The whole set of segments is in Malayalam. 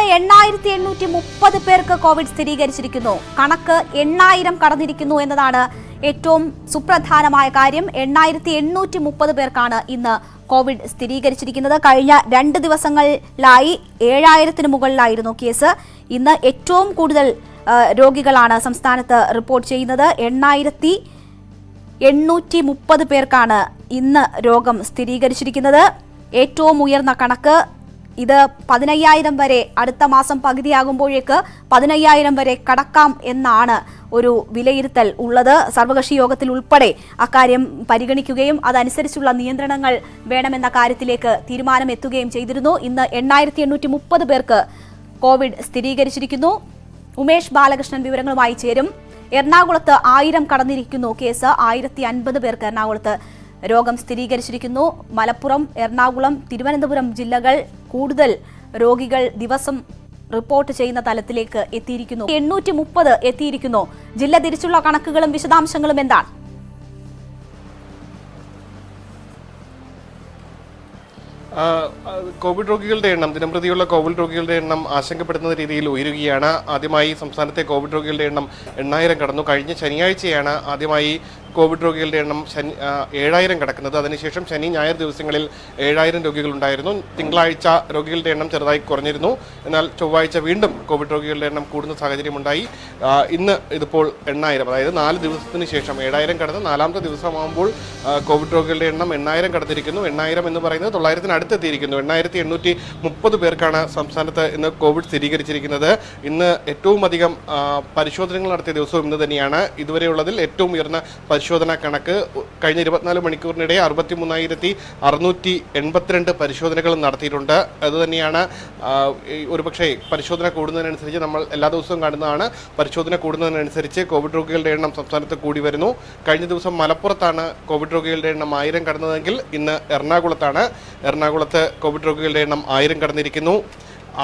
8830 പേർക്ക് കോവിഡ് സ്ഥിരീകരിച്ചിരിക്കുന്നു. കണക്ക് 8000 കടന്നിരിക്കുന്നു എന്നതാണ് ഏറ്റവും സുപ്രധാനമായ കാര്യം. 8830 പേർക്കാണ് ഇന്ന് കോവിഡ് സ്ഥിരീകരിച്ചിരിക്കുന്നത്. കഴിഞ്ഞ 2 ദിവസങ്ങളിലായി 7000-ന് മുകളിലായിരുന്നു കേസ്. ഇന്ന് ഏറ്റവും കൂടുതൽ രോഗികളാണ് സംസ്ഥാനത്ത് റിപ്പോർട്ട് ചെയ്യുന്നത്. 8830 പേർക്കാണ് ഇന്ന് രോഗം സ്ഥിരീകരിച്ചിരിക്കുന്നത്. ഏറ്റവും ഉയർന്ന കണക്ക്. ഇത് 15000 വരെ അടുത്ത മാസം പകുതിയാകുമ്പോഴേക്ക് 15000 വരെ കടക്കാം എന്നാണ് ഒരു വിലയിരുത്തൽ ഉള്ളത്. സർവകക്ഷി യോഗത്തിൽ ഉൾപ്പെടെ അക്കാര്യം പരിഗണിക്കുകയും അതനുസരിച്ചുള്ള നിയന്ത്രണങ്ങൾ വേണമെന്ന കാര്യത്തിലേക്ക് തീരുമാനമെത്തുകയും ചെയ്തിരുന്നു. ഇന്ന് 8830 പേർക്ക് കോവിഡ് സ്ഥിരീകരിച്ചിരിക്കുന്നു. ഉമേഷ് ബാലകൃഷ്ണൻ വിവരങ്ങളുമായി ചേരും. എറണാകുളത്ത് 1000 കടന്നിരിക്കുന്നു കേസ്. 1050 പേർക്ക് എറണാകുളത്ത് രോഗം സ്ഥിരീകരിച്ചിരിക്കുന്നു. മലപ്പുറം, എറണാകുളം, തിരുവനന്തപുരം ജില്ലകൾ കൂടുതൽ രോഗികൾ ദിവസം റിപ്പോർട്ട് ചെയ്യുന്ന തലത്തിലേക്ക് എത്തിയിരിക്കുന്നു. 830 എത്തിയിരിക്കുന്നു. ജില്ല തിരിച്ചുള്ള കണക്കുകളും വിശദാംശങ്ങളും എന്താണ്? കോവിഡ് രോഗികളുടെ എണ്ണം, ദിനംപ്രതിയുള്ള കോവിഡ് രോഗികളുടെ എണ്ണം ആശങ്കപ്പെടുന്ന രീതിയിൽ ഉയരുകയാണ്. ആദ്യമായി സംസ്ഥാനത്തെ കോവിഡ് രോഗികളുടെ എണ്ണം 8000 കടന്നു. കഴിഞ്ഞ ശനിയാഴ്ചയാണ് ആദ്യമായി കോവിഡ് രോഗികളുടെ എണ്ണം 7000 കടക്കുന്നത്. അതിനുശേഷം ശനി ഞായർ ദിവസങ്ങളിൽ 7000 രോഗികളുണ്ടായിരുന്നു. തിങ്കളാഴ്ച രോഗികളുടെ എണ്ണം ചെറുതായി കുറഞ്ഞിരുന്നു. എന്നാൽ ചൊവ്വാഴ്ച വീണ്ടും കോവിഡ് രോഗികളുടെ എണ്ണം കൂടുന്ന സാഹചര്യമുണ്ടായി. ഇന്ന് ഇതിപ്പോൾ 8000, അതായത് 4 ദിവസത്തിന് ശേഷം 7000 കടന്ന് 4ാമത്തെ ദിവസമാകുമ്പോൾ കോവിഡ് രോഗികളുടെ എണ്ണം 8000 കടന്നിരിക്കുന്നു. 8000 എന്ന് പറയുന്നത് 900-ന് അടുത്തെത്തിയിരിക്കുന്നു. 8830 പേർക്കാണ് സംസ്ഥാനത്ത് ഇന്ന് കോവിഡ് സ്ഥിരീകരിച്ചിരിക്കുന്നത്. ഇന്ന് ഏറ്റവും അധികം പരിശോധനകൾ നടത്തിയ ദിവസവും ഇന്ന് തന്നെയാണ്. ഇതുവരെയുള്ളതിൽ ഏറ്റവും ഉയർന്ന പരിശോധനാ കണക്ക്. കഴിഞ്ഞ 24 മണിക്കൂറിനിടെ 63682 പരിശോധനകൾ നടത്തിയിട്ടുണ്ട്. അതുതന്നെയാണ് ഒരുപക്ഷെ പരിശോധന കൂടുന്നതിനനുസരിച്ച് നമ്മൾ എല്ലാ ദിവസവും കാണുന്നതാണ്. പരിശോധന കൂടുന്നതിനനുസരിച്ച് കോവിഡ് രോഗികളുടെ എണ്ണം സംസ്ഥാനത്ത് കൂടി വരുന്നു. കഴിഞ്ഞ ദിവസം മലപ്പുറത്താണ് കോവിഡ് രോഗികളുടെ എണ്ണം 1000 കടന്നതെങ്കിൽ ഇന്ന് എറണാകുളത്ത് കോവിഡ് രോഗികളുടെ എണ്ണം 1000 കടന്നിരിക്കുന്നു.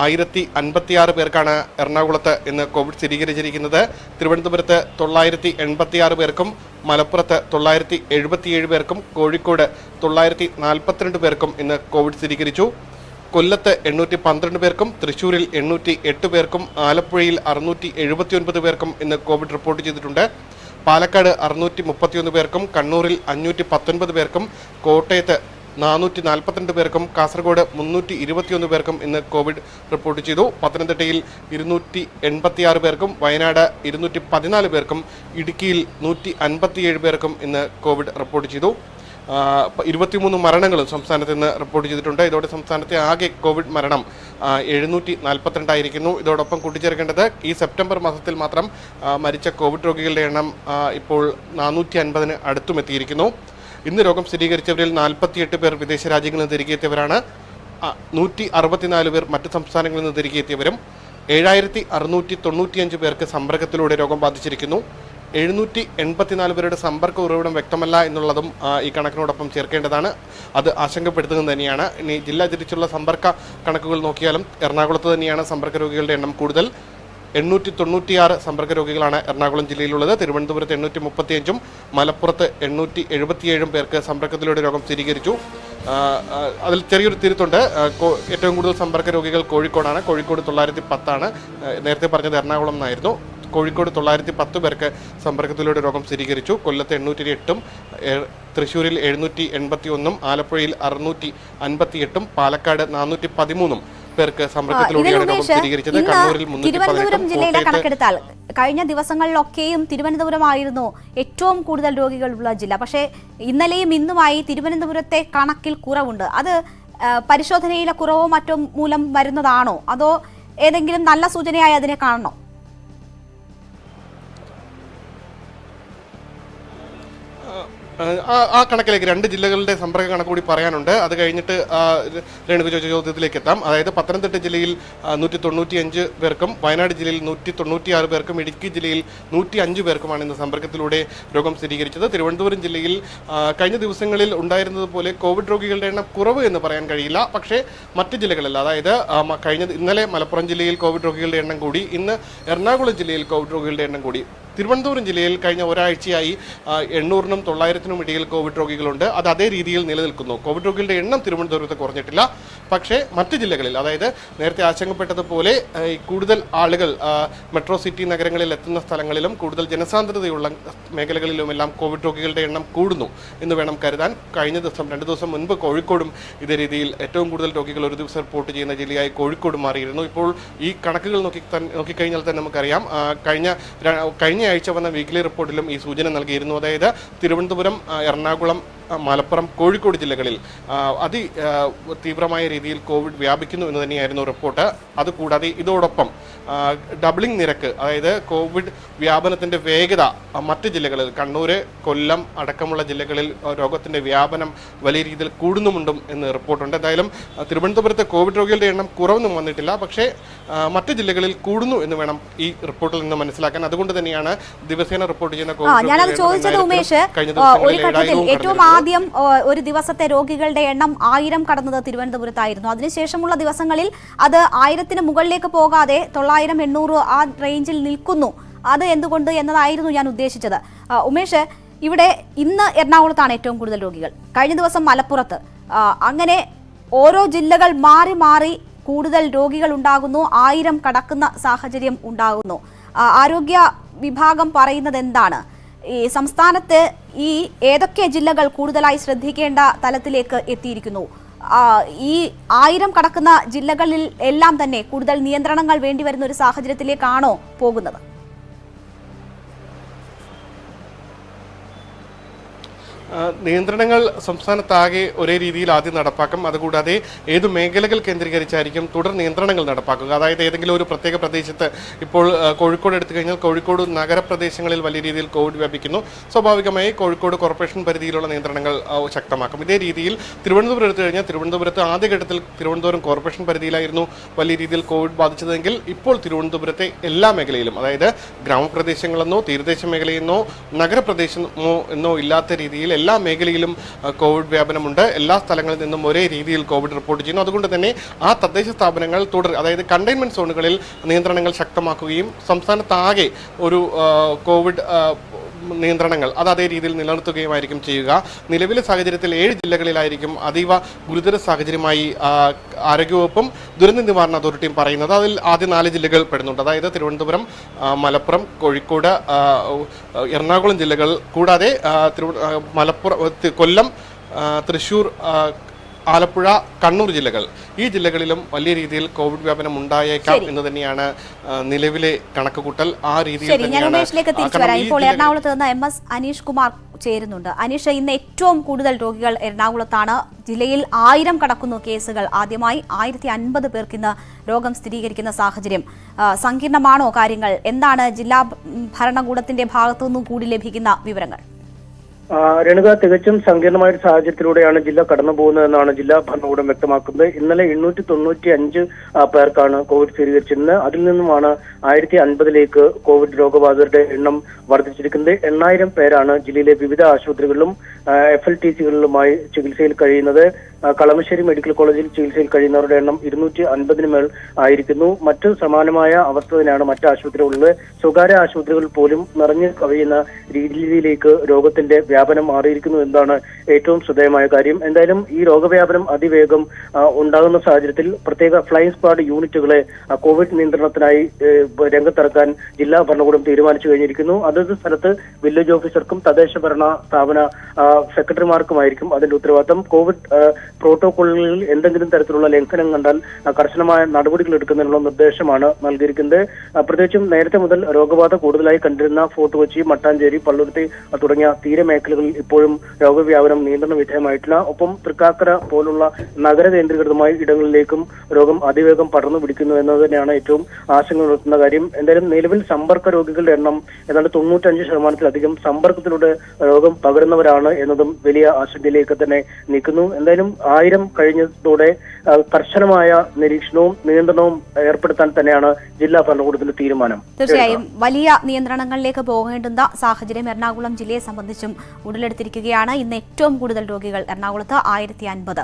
1056 പേർക്കാണ് എറണാകുളത്ത് ഇന്ന് കോവിഡ് സ്ഥിരീകരിച്ചിരിക്കുന്നത്. തിരുവനന്തപുരത്ത് 986 പേർക്കും മലപ്പുറത്ത് 977 പേർക്കും കോഴിക്കോട് 942 പേർക്കും ഇന്ന് കോവിഡ് സ്ഥിരീകരിച്ചു. കൊല്ലത്ത് 812 പേർക്കും തൃശ്ശൂരിൽ 808 പേർക്കും ആലപ്പുഴയിൽ 679 പേർക്കും ഇന്ന് കോവിഡ് റിപ്പോർട്ട് ചെയ്തിട്ടുണ്ട്. പാലക്കാട് 631 പേർക്കും കണ്ണൂരിൽ 519 പേർക്കും കോട്ടയത്ത് 442 പേർക്കും കാസർഗോഡ് 321 പേർക്കും ഇന്ന് കോവിഡ് റിപ്പോർട്ട് ചെയ്തു. പത്തനംതിട്ടയിൽ 286 പേർക്കും വയനാട് 214 പേർക്കും ഇടുക്കിയിൽ 157 പേർക്കും ഇന്ന് കോവിഡ് റിപ്പോർട്ട് ചെയ്തു. 23 മരണങ്ങളും സംസ്ഥാനത്ത് ഇന്ന് റിപ്പോർട്ട് ചെയ്തിട്ടുണ്ട്. ഇതോടെ സംസ്ഥാനത്തെ ആകെ കോവിഡ് മരണം 742 ആയിരിക്കുന്നു. ഇതോടൊപ്പം കൂട്ടിച്ചേർക്കേണ്ടത് ഈ സെപ്റ്റംബർ മാസത്തിൽ മാത്രം മരിച്ച കോവിഡ് രോഗികളുടെ എണ്ണം ഇപ്പോൾ 450-ന് അടുത്തും എത്തിയിരിക്കുന്നു. ഇന്ന് രോഗം സ്ഥിരീകരിച്ചവരിൽ 48 പേർ വിദേശ രാജ്യങ്ങളിൽ നിന്ന് തിരികെ എത്തിയവരാണ്. 164 പേർ മറ്റ് സംസ്ഥാനങ്ങളിൽ നിന്ന് തിരികെ എത്തിയവരും. 7695 പേർക്ക് സമ്പർക്കത്തിലൂടെ രോഗം ബാധിച്ചിരിക്കുന്നു. 784 പേരുടെ സമ്പർക്ക ഉറവിടം വ്യക്തമല്ല എന്നുള്ളതും ഈ കണക്കിനോടൊപ്പം ചേർക്കേണ്ടതാണ്. അത് ആശങ്കപ്പെടുത്തുന്നത് തന്നെയാണ്. ഇനി ജില്ലാ തിരിച്ചുള്ള സമ്പർക്ക കണക്കുകൾ നോക്കിയാലും എറണാകുളത്ത് തന്നെയാണ് സമ്പർക്ക രോഗികളുടെ എണ്ണം കൂടുതൽ. 896 സമ്പർക്ക രോഗികളാണ് എറണാകുളം ജില്ലയിലുള്ളത്. തിരുവനന്തപുരത്ത് 835-ഉം മലപ്പുറത്ത് 877 പേർക്ക് സമ്പർക്കത്തിലൂടെ രോഗം സ്ഥിരീകരിച്ചു. അതിൽ ചെറിയൊരു തിരുത്തുണ്ട്. ഏറ്റവും കൂടുതൽ സമ്പർക്ക രോഗികൾ കോഴിക്കോടാണ്. കോഴിക്കോട് 910 നേരത്തെ പറഞ്ഞത് എറണാകുളം എന്നായിരുന്നു. കോഴിക്കോട് 910 പേർക്ക് സമ്പർക്കത്തിലൂടെ രോഗം സ്ഥിരീകരിച്ചു. കൊല്ലത്ത് 808-ഉം തൃശ്ശൂരിൽ 781-ഉം ആലപ്പുഴയിൽ 658-ഉം പാലക്കാട് 413-ഉം പേർക്ക് സമ്പർക്കത്തിലൂടെയാണ് രോഗം സ്ഥിരീകരിച്ചത്. കണ്ണൂരിൽ 318. തിരുവനന്തപുരം ജില്ലയിലെ കണക്കെടുത്താൽ കഴിഞ്ഞ ദിവസങ്ങളിലൊക്കെയും തിരുവനന്തപുരമായിരുന്നു ഏറ്റവും കൂടുതൽ രോഗികളുള്ള ജില്ല. പക്ഷേ ഇന്നലെയും ഇന്നുമായി തിരുവനന്തപുരത്തെ കണക്കിൽ കുറവുണ്ട്. അത് പരിശോധനയിലെ കുറവോ മറ്റോ മൂലം വരുന്നതാണോ, അതോ ഏതെങ്കിലും നല്ല സൂചനയായി അതിനെ കാണണോ? ആ കണക്കിലേക്ക് 2 ജില്ലകളുടെ സമ്പർക്ക കണക്ക് കൂടി പറയാനുണ്ട്. അത് കഴിഞ്ഞിട്ട് രേണുക ചോദിച്ച ചോദ്യത്തിലേക്ക് എത്താം. അതായത് പത്തനംതിട്ട ജില്ലയിൽ 195 പേർക്കും വയനാട് ജില്ലയിൽ 196 പേർക്കും ഇടുക്കി ജില്ലയിൽ 105 പേർക്കുമാണ് ഇന്ന് സമ്പർക്കത്തിലൂടെ രോഗം സ്ഥിരീകരിച്ചത്. തിരുവനന്തപുരം ജില്ലയിൽ കഴിഞ്ഞ ദിവസങ്ങളിൽ ഉണ്ടായിരുന്നത് പോലെ കോവിഡ് രോഗികളുടെ എണ്ണം കുറവ് എന്ന് പറയാൻ കഴിയില്ല. പക്ഷേ മറ്റ് ജില്ലകളിൽ, അതായത് ഇന്നലെ മലപ്പുറം ജില്ലയിൽ കോവിഡ് രോഗികളുടെ എണ്ണം കൂടി, ഇന്ന് എറണാകുളം ജില്ലയിൽ കോവിഡ് രോഗികളുടെ എണ്ണം കൂടി. തിരുവനന്തപുരം ജില്ലയിൽ കഴിഞ്ഞ ഒരാഴ്ചയായി 800-നും 900-നും ഇടയിൽ കോവിഡ് രോഗികളുണ്ട്. അത് അതേ രീതിയിൽ നിലനിൽക്കുന്നു. കോവിഡ് രോഗികളുടെ എണ്ണം തിരുവനന്തപുരത്ത് കുറഞ്ഞിട്ടില്ല. പക്ഷേ മറ്റ് ജില്ലകളിൽ, അതായത് നേരത്തെ ആശങ്കപ്പെട്ടതുപോലെ കൂടുതൽ ആളുകൾ മെട്രോ സിറ്റി നഗരങ്ങളിൽ എത്തുന്ന സ്ഥലങ്ങളിലും കൂടുതൽ ജനസാന്ദ്രതയുള്ള മേഖലകളിലുമെല്ലാം കോവിഡ് രോഗികളുടെ എണ്ണം കൂടുന്നു എന്ന് വേണം കരുതാൻ. കഴിഞ്ഞ ദിവസം 2 ദിവസം മുൻപ് കോഴിക്കോടും ഇതേ രീതിയിൽ ഏറ്റവും കൂടുതൽ രോഗികൾ ഒരു ദിവസം റിപ്പോർട്ട് ചെയ്യുന്ന ജില്ലയായി കോഴിക്കോട് മാറിയിരുന്നു. ഇപ്പോൾ ഈ കണക്കുകൾ നോക്കിക്കഴിഞ്ഞാൽ തന്നെ നമുക്കറിയാം, കഴിഞ്ഞ ആഴ്ച വന്ന വീക്ക്ലി റിപ്പോർട്ടിലും ഈ സൂചന നൽകിയിരുന്നു. അതായത് തിരുവനന്തപുരം, എറണാകുളം, മലപ്പുറം, കോഴിക്കോട് ജില്ലകളിൽ തീവ്രമായ രീതിയിൽ കോവിഡ് വ്യാപിക്കുന്നു എന്ന് തന്നെയായിരുന്നു റിപ്പോർട്ട്. അതുകൂടാതെ ഇതോടൊപ്പം ഡബിളിംഗ് നിരക്ക്, അതായത് കോവിഡ് വ്യാപനത്തിൻ്റെ വേഗത മറ്റ് ജില്ലകളിൽ, കണ്ണൂർ, കൊല്ലം അടക്കമുള്ള ജില്ലകളിൽ രോഗത്തിൻ്റെ വ്യാപനം വലിയ രീതിയിൽ കൂടുന്നുമുണ്ടും എന്ന് റിപ്പോർട്ടുണ്ട്. എന്തായാലും തിരുവനന്തപുരത്ത് കോവിഡ് രോഗികളുടെ എണ്ണം കുറവൊന്നും വന്നിട്ടില്ല. പക്ഷേ മറ്റ് ജില്ലകളിൽ കൂടുന്നു എന്ന് വേണം ഈ റിപ്പോർട്ടിൽ നിന്ന് മനസ്സിലാക്കാൻ. അതുകൊണ്ട് തന്നെയാണ് ദിവസേന റിപ്പോർട്ട് ചെയ്യുന്ന കോവിഡ് ആദ്യം ഒരു ദിവസത്തെ രോഗികളുടെ എണ്ണം 1000 കടന്നത് തിരുവനന്തപുരത്തായിരുന്നു. അതിനുശേഷമുള്ള ദിവസങ്ങളിൽ അത് 1000-ന് മുകളിലേക്ക് പോകാതെ 900, 800 ആ റേഞ്ചിൽ നിൽക്കുന്നു. അത് എന്തുകൊണ്ട് എന്നതായിരുന്നു ഞാൻ ഉദ്ദേശിച്ചത്. ഉമേഷ്, ഇവിടെ ഇന്ന് എറണാകുളത്താണ് ഏറ്റവും കൂടുതൽ രോഗികൾ, കഴിഞ്ഞ ദിവസം മലപ്പുറത്ത്. അങ്ങനെ ഓരോ ജില്ലകൾ മാറി മാറി കൂടുതൽ രോഗികൾ ഉണ്ടാകുന്നു, 1000 കടക്കുന്ന സാഹചര്യം ഉണ്ടാകുന്നു. ആരോഗ്യ വിഭാഗം പറയുന്നത് എന്താണ്? ഈ സംസ്ഥാനത്ത് ഈ ഏതൊക്കെ ജില്ലകൾ കൂടുതലായി ശ്രദ്ധിക്കേണ്ട തലത്തിലേക്ക് എത്തിയിരിക്കുന്നു? ഈ 1000 കടക്കുന്ന ജില്ലകളിൽ എല്ലാം തന്നെ കൂടുതൽ നിയന്ത്രണങ്ങൾ വേണ്ടിവരുന്ന ഒരു സാഹചര്യത്തിലേക്കാണോ പോകുന്നത്? നിയന്ത്രണങ്ങൾ സംസ്ഥാനത്താകെ ഒരേ രീതിയിൽ ആദ്യം നടപ്പാക്കും. അതുകൂടാതെ ഏത് മേഖലകൾ കേന്ദ്രീകരിച്ചായിരിക്കും തുടർ നിയന്ത്രണങ്ങൾ നടപ്പാക്കുക. അതായത് ഏതെങ്കിലും ഒരു പ്രത്യേക പ്രദേശത്ത്, ഇപ്പോൾ കോഴിക്കോട് എടുത്തു കഴിഞ്ഞാൽ കോഴിക്കോട് നഗരപ്രദേശങ്ങളിൽ വലിയ രീതിയിൽ കോവിഡ് വ്യാപിക്കുന്നു. സ്വാഭാവികമായി കോഴിക്കോട് കോർപ്പറേഷൻ പരിധിയിലുള്ള നിയന്ത്രണങ്ങൾ ശക്തമാക്കും. ഇതേ രീതിയിൽ തിരുവനന്തപുരം എടുത്തു കഴിഞ്ഞാൽ തിരുവനന്തപുരത്ത് ആദ്യഘട്ടത്തിൽ തിരുവനന്തപുരം കോർപ്പറേഷൻ പരിധിയിലായിരുന്നു വലിയ രീതിയിൽ കോവിഡ് ബാധിച്ചതെങ്കിൽ ഇപ്പോൾ തിരുവനന്തപുരത്തെ എല്ലാ മേഖലയിലും, അതായത് ഗ്രാമപ്രദേശങ്ങളെന്നോ തീരദേശ മേഖലയെന്നോ നഗരപ്രദേശമോ എന്നോ ഇല്ലാത്ത രീതിയിൽ എല്ലാ മേഖലയിലും കോവിഡ് വ്യാപനമുണ്ട്. എല്ലാ സ്ഥലങ്ങളിൽ നിന്നും ഒരേ രീതിയിൽ കോവിഡ് റിപ്പോർട്ട് ചെയ്യുന്നു. അതുകൊണ്ട് തന്നെ ആ തദ്ദേശ സ്ഥാപനങ്ങൾ അതായത് കണ്ടെയ്ൻമെന്റ് സോണുകളിൽ നിയന്ത്രണങ്ങൾ ശക്തമാക്കുകയും സംസ്ഥാനത്താകെ ഒരു കോവിഡ് നിയന്ത്രണങ്ങൾ അതേ രീതിയിൽ നിലനിർത്തുകയുമായിരിക്കും ചെയ്യുക. നിലവിലെ സാഹചര്യത്തിൽ 7 ജില്ലകളിലായിരിക്കും അതീവ ഗുരുതര സാഹചര്യമായി ആരോഗ്യവകുപ്പും ദുരന്ത നിവാരണ അതോറിറ്റിയും പറയുന്നത്. അതിൽ ആദ്യ 4 ജില്ലകൾ പെടുന്നുണ്ട്. അതായത് തിരുവനന്തപുരം, മലപ്പുറം, കോഴിക്കോട്, എറണാകുളം ജില്ലകൾ കൂടാതെ മലപ്പുറം, കൊല്ലം, തൃശ്ശൂർ, ആലപ്പുഴ, കണ്ണൂർ ജില്ലകൾ. ഈ ജില്ലകളിലും വലിയ രീതിയിൽ കോവിഡ് വ്യാപനം ഉണ്ടായേക്കാം എന്ന് തന്നെയാണ് നിലവിലെ കണക്കുകൂട്ടൽ. ആ രീതിയിൽ ഇപ്പോൾ എറണാകുളത്ത് നിന്ന് MS അനീഷ് കുമാർ ചേരുന്നുണ്ട്. അനീഷ്, ഇന്ന് ഏറ്റവും കൂടുതൽ രോഗികൾ എറണാകുളത്താണ്. ജില്ലയിൽ 1000 കടക്കുന്നു കേസുകൾ. ആദ്യമായി 1050 പേർക്ക് ഇന്ന് രോഗം സ്ഥിരീകരിക്കുന്ന സാഹചര്യം. സങ്കീർണമാണോ കാര്യങ്ങൾ? എന്താണ് ജില്ലാ ഭരണകൂടത്തിന്റെ ഭാഗത്തുനിന്നും കൂടി ലഭിക്കുന്ന വിവരങ്ങൾ? രേണുക, തികച്ചും സങ്കീർണമായ ഒരു സാഹചര്യത്തിലൂടെയാണ് ജില്ല കടന്നു പോകുന്നതെന്നാണ് ജില്ലാ ഭരണകൂടം വ്യക്തമാക്കുന്നത്. ഇന്നലെ 895 പേർക്കാണ് കോവിഡ് സ്ഥിരീകരിച്ചിരുന്നത്. അതിൽ നിന്നുമാണ് 1050-ലേക്ക് കോവിഡ് രോഗബാധിതരുടെ എണ്ണം വർദ്ധിച്ചിരിക്കുന്നത്. 8000 പേരാണ് ജില്ലയിലെ വിവിധ ആശുപത്രികളിലും FLTC-കളിലുമായി ചികിത്സയിൽ കഴിയുന്നത്. കളമശ്ശേരി മെഡിക്കൽ കോളേജിൽ ചികിത്സയിൽ കഴിയുന്നവരുടെ എണ്ണം 250-ന് മേൽ ആയിരിക്കുന്നു. മറ്റു സമാനമായ അവസ്ഥ തന്നെയാണ് മറ്റ് ആശുപത്രികളിൽ. സ്വകാര്യ ആശുപത്രികളിൽ പോലും നിറഞ്ഞു കവിയുന്ന രീതിയിലേക്ക് രോഗത്തിന്റെ വ്യാപനം മാറിയിരിക്കുന്നു എന്നതാണ് ഏറ്റവും ശ്രദ്ധേയമായ കാര്യം. എന്തായാലും ഈ രോഗവ്യാപനം അതിവേഗം ഉണ്ടാകുന്ന സാഹചര്യത്തിൽ പ്രത്യേക ഫ്ലൈയിങ് സ്ക്വാഡ് യൂണിറ്റുകളെ കോവിഡ് നിയന്ത്രണത്തിനായി രംഗത്തിറക്കാൻ ജില്ലാ ഭരണകൂടം തീരുമാനിച്ചു കഴിഞ്ഞിരിക്കുന്നു. അതത് സ്ഥലത്ത് വില്ലേജ് ഓഫീസർക്കും തദ്ദേശ ഭരണ സ്ഥാപന സെക്രട്ടറിമാർക്കുമായിരിക്കും അതിന്റെ ഉത്തരവാദിത്തം. കോവിഡ് പ്രോട്ടോകോളുകളിൽ എന്തെങ്കിലും തരത്തിലുള്ള ലംഘനം കണ്ടാൽ കർശനമായ നടപടികൾ എടുക്കുന്നതിനുള്ള നിർദ്ദേശമാണ് നൽകിയിരിക്കുന്നത്. പ്രത്യേകിച്ചും നേരത്തെ മുതൽ രോഗബാധ കൂടുതലായി കണ്ടിരുന്ന ഫോർട്ട് കൊച്ചി, മട്ടാഞ്ചേരി, പള്ളുരുത്തി തുടങ്ങിയ തീരമേഖലകളിൽ ഇപ്പോഴും രോഗവ്യാപനം നിയന്ത്രണ വിധേയമായിട്ടില്ല. ഒപ്പം തൃക്കാക്കര പോലുള്ള നഗര കേന്ദ്രീകൃതമായ ഇടങ്ങളിലേക്കും രോഗം അതിവേഗം പടർന്നു പിടിക്കുന്നു എന്നത് തന്നെയാണ് ഏറ്റവും ആശങ്ക ഉണർത്തുന്ന കാര്യം. എന്തായാലും നിലവിൽ സമ്പർക്ക രോഗികളുടെ എണ്ണം ഏതാണ്ട് 95% സമ്പർക്കത്തിലൂടെ രോഗം പകരുന്നവരാണ് എന്നതും വലിയ ആശങ്കയിലേക്ക് തന്നെ നീക്കുന്നു. എന്തായാലും 1000 കഴിഞ്ഞതോടെ കർശനമായ നിരീക്ഷണവും നിയന്ത്രണവും ഏർപ്പെടുത്താൻ തന്നെയാണ് ജില്ലാ ഭരണകൂടത്തിന്റെ തീരുമാനം. തീർച്ചയായും വലിയ നിയന്ത്രണങ്ങളിലേക്ക് പോകേണ്ടുന്ന സാഹചര്യം എറണാകുളം ജില്ലയെ സംബന്ധിച്ചും ഉടലെടുത്തിരിക്കുകയാണ്. ഇന്ന് ഏറ്റവും കൂടുതൽ രോഗികൾ എറണാകുളത്ത് 1050.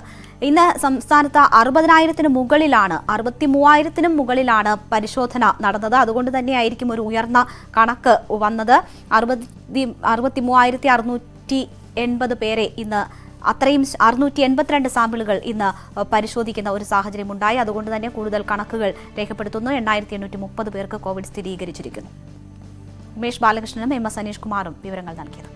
ഇന്ന് സംസ്ഥാനത്ത് 60,000-ന് മുകളിലാണ് 63,000-നും മുകളിലാണ് പരിശോധന നടന്നത്. അതുകൊണ്ട് തന്നെയായിരിക്കും ഒരു ഉയർന്ന കണക്ക് വന്നത്. 63,680 പേരെ ഇന്ന് അത്രയും 682 സാമ്പിളുകൾ ഇന്ന് പരിശോധിക്കുന്ന ഒരു സാഹചര്യമുണ്ടായി. അതുകൊണ്ട് തന്നെ കൂടുതൽ കണക്കുകൾ രേഖപ്പെടുത്തുന്നു. 8,830 പേർക്ക് കോവിഡ് സ്ഥിരീകരിച്ചിരിക്കുന്നു. ഉമേഷ് ബാലകൃഷ്ണനും MS അനീഷ് കുമാറും വിവരങ്ങൾ നൽകിയത്.